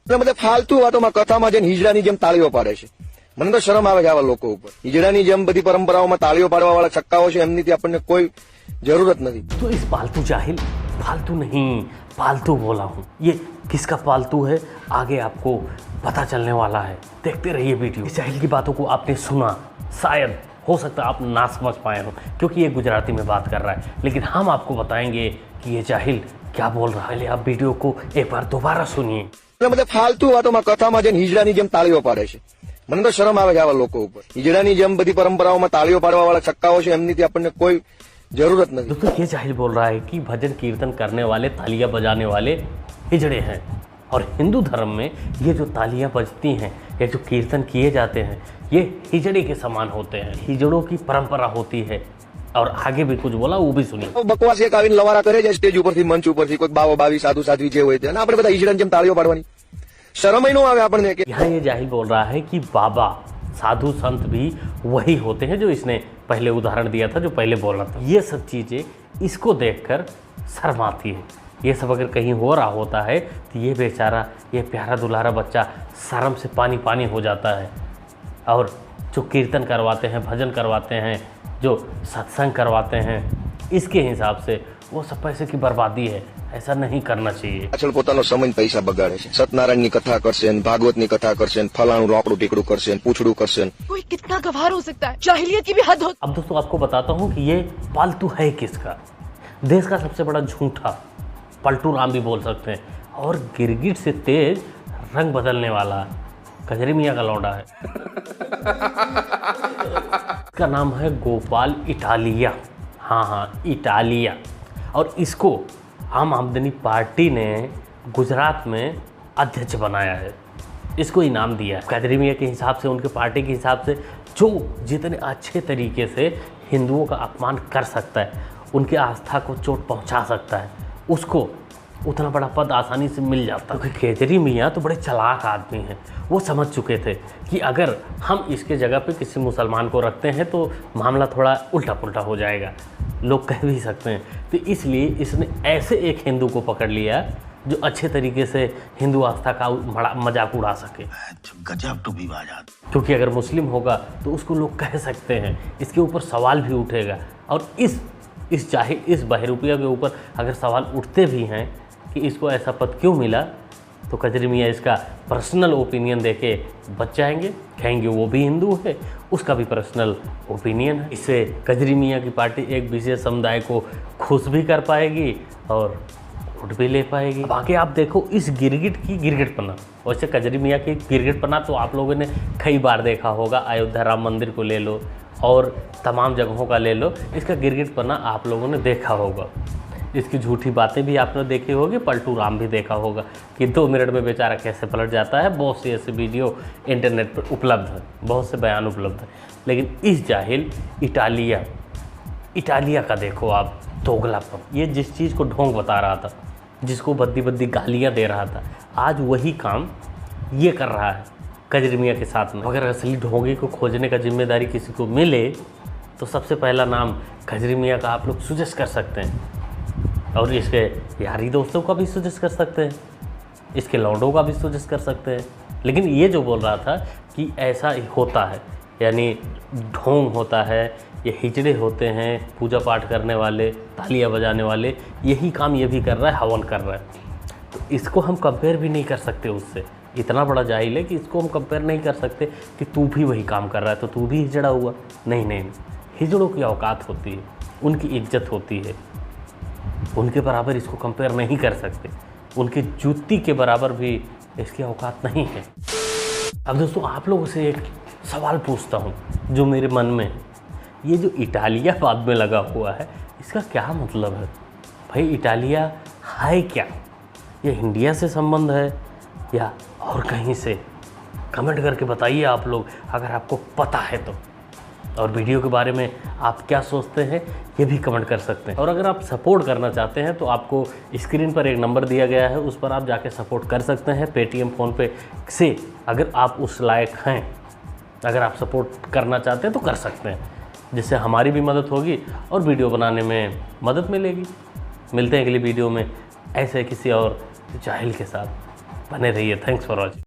બધે ફાલતુ વાતોમાં કથામાં જઈને હિજડાની જેમ તાળીઓ પાડે છે. મને તો શરમ આવે છે આવા લોકો ઉપર. હિજડાની જેમ બધી પરંપરાઓમાં તાળીઓ પાડવા વાળા છક્કાઓ છે, એમનીથી આપણને કોઈ जरूरत नहीं. तो इस पालतू जाहिल, फालतू नहीं पालतू बोला हूँ, ये किसका पालतू है आगे आपको पता चलने वाला है. देखते रहिए वीडियो. इस जाहिल की बातों को आपने सुना, शायद हो सकता है आप ना समझ पाए हो क्योंकि ये गुजराती में बात कर रहा है, लेकिन हम आपको बताएंगे कि ये जाहिल क्या बोल रहा है. पहले आप वीडियो को एक बार दोबारा सुनिए. બધે ફાલતુ વાતોમાં કથામાં જઈને હિજડાની જેમ તાળીઓ પાડે છે. મને તો શરમ આવે છે આવા લોકો ઉપર. હિજડાની જેમ બધી પરંપરાઓમાં તાળીઓ પાડવા વાળા છક્કાઓ છે, એમનીથી આપણને કોઈ जरूरत नहीं. दोस्तों ये जाहिल बोल रहा है कि भजन कीर्तन करने वाले, तालियां बजाने वाले हिजड़े हैं, और हिंदू धर्म में ये जो तालियां बजती हैं या जो कीर्तन किए जाते हैं ये हिजड़े के समान होते हैं, हिजड़ों की परंपरा होती है. और आगे भी कुछ बोला वो भी सुनिए. बकवास एक आવીને લવારા કરે છે સ્ટેજ ઉપરથી, મંચ ઉપરથી, કોઈ બાવો બાવી સાધુ સાધ્વી જે હોય છે, અને આપણે બધા હિજડાની જેમ તાળીઓ પાડવાની શરમ ય ન આવે આપણને. यहाँ ये जाहिल बोल रहा है कि बाबा साधु संत भी वही होते हैं जो इसने पहले उदाहरण दिया था, जो पहले बोला था. ये सब चीज़ें इसको देखकर शर्म आती है. ये सब अगर कहीं हो रहा होता है तो ये बेचारा, ये प्यारा दुलारा बच्चा शर्म से पानी पानी हो जाता है. और जो कीर्तन करवाते हैं, भजन करवाते हैं, जो सत्संग करवाते हैं, इसके हिसाब से वो सब पैसे की बर्बादी है. ऐसा नहीं करना चाहिए. પાછળ પોતાનો સમય પૈસા બગાડે છે. સત્યનારાયણની કથા કરશે, ભાગવતની કથા કરશે, ફલાણું રોકડું ટીકડું કરશે, પૂછડું કરશે. कोई कितना गवार हो सकता है, जाहिलियत की भी हद हो. अब दोस्तों आपको बताता हूँ कि ये पालतू है किसका. देश का सबसे बड़ा झूठा, पलटू राम भी बोल सकते हैं, और गिरगिट से तेज रंग बदलने वाला कजरी मियाँ का लौंडा है. इसका नाम है गोपाल इटालिया. हाँ, इटालिया. और इसको आम आदमी पार्टी ने गुजरात में अध्यक्ष बनाया है, इसको इनाम दिया है. कजरी मियाँ के हिसाब से, उनके पार्टी के हिसाब से जो जितने अच्छे तरीके से हिंदुओं का अपमान कर सकता है, उनकी आस्था को चोट पहुंचा सकता है, उसको उतना बड़ा पद आसानी से मिल जाता है. क्योंकि कजरी मियाँ तो बड़े चालाक आदमी हैं. वो समझ चुके थे कि अगर हम इसके जगह पे किसी मुसलमान को रखते हैं तो मामला थोड़ा उल्टा पुल्टा हो जाएगा, लोग कह भी सकते हैं. तो इसलिए इसने ऐसे एक हिंदू को पकड़ लिया जो अच्छे तरीके से हिंदू आस्था का मजाक उड़ा सके. गजब टू भी बात. क्योंकि अगर मुस्लिम होगा तो उसको लोग कह सकते हैं, इसके ऊपर सवाल भी उठेगा. और इस बहरूपिया के ऊपर अगर सवाल उठते भी हैं कि इसको ऐसा पद क्यों मिला, तो कजरी मियाँ इसका पर्सनल ओपिनियन देके बच जाएंगे, कहेंगे वो भी हिंदू है, उसका भी पर्सनल ओपिनियन है. इससे कजरी मियाँ की पार्टी एक विशेष समुदाय को खुश भी कर पाएगी और वोट भी ले पाएगी. बाकी आप देखो इस गिरगिट की गिरगिटपना. वैसे कजरी मियाँ की गिरगिटपना तो आप लोगों ने कई बार देखा होगा. अयोध्या राम मंदिर को ले लो और तमाम जगहों का ले लो, इसका गिरगिटपना आप लोगों ने देखा होगा. इसकी झूठी बातें भी आपने देखी होगी, पलटू राम भी देखा होगा कि 2 मिनट में बेचारा कैसे पलट जाता है. बहुत सी ऐसे वीडियो इंटरनेट पर उपलब्ध है, बहुत से बयान उपलब्ध है. लेकिन इस जाहिल इटालिया का देखो आप दोगलापन. ये जिस चीज़ को ढोंग बता रहा था, जिसको बद्दी बद्दी गालियाँ दे रहा था, आज वही काम ये कर रहा है कजरी मियाँ के साथ में. अगर असली ढोंगी को खोजने का जिम्मेदारी किसी को मिले तो सबसे पहला नाम कजरी मियाँ का आप लोग सजेस्ट कर सकते हैं, और इसके यारी दोस्तों का भी सजेस्ट कर सकते हैं, इसके लौंडों का भी सजेस्ट कर सकते हैं. लेकिन ये जो बोल रहा था कि ऐसा होता है, यानी ढोंग होता है, ये हिजड़े होते हैं, पूजा पाठ करने वाले, तालियां बजाने वाले, यही काम ये भी कर रहा है, हवन कर रहा है. तो इसको हम कंपेयर भी नहीं कर सकते उससे. इतना बड़ा जाहिल है कि इसको हम कंपेयर नहीं कर सकते कि तू भी वही काम कर रहा है तो तू भी हिजड़ा हुआ. नहीं, हिजड़ों की औकात होती है, उनकी इज्जत होती है, उनके बराबर इसको कंपेयर नहीं कर सकते. उनकी जूती के बराबर भी इसकी औकात नहीं है. अब दोस्तों आप लोगों से एक सवाल पूछता हूँ जो मेरे मन में, ये जो इटालिया बाद में लगा हुआ है, इसका क्या मतलब है भाई? इटालिया है क्या? ये इंडिया से संबंध है या और कहीं से? कमेंट करके बताइए आप लोग, अगर आपको पता है तो. और वीडियो के बारे में आप क्या सोचते हैं ये भी कमेंट कर सकते हैं. और अगर आप सपोर्ट करना चाहते हैं तो आपको स्क्रीन पर एक नंबर दिया गया है, उस पर आप जाके सपोर्ट कर सकते हैं. पेटीएम, फ़ोनपे से अगर आप उस लायक हैं, अगर आप सपोर्ट करना चाहते हैं तो कर सकते हैं, जिससे हमारी भी मदद होगी और वीडियो बनाने में मदद मिलेगी. मिलते हैं अगली वीडियो में ऐसे किसी और जाहिल के साथ. बने रहिए। Thanks for watching.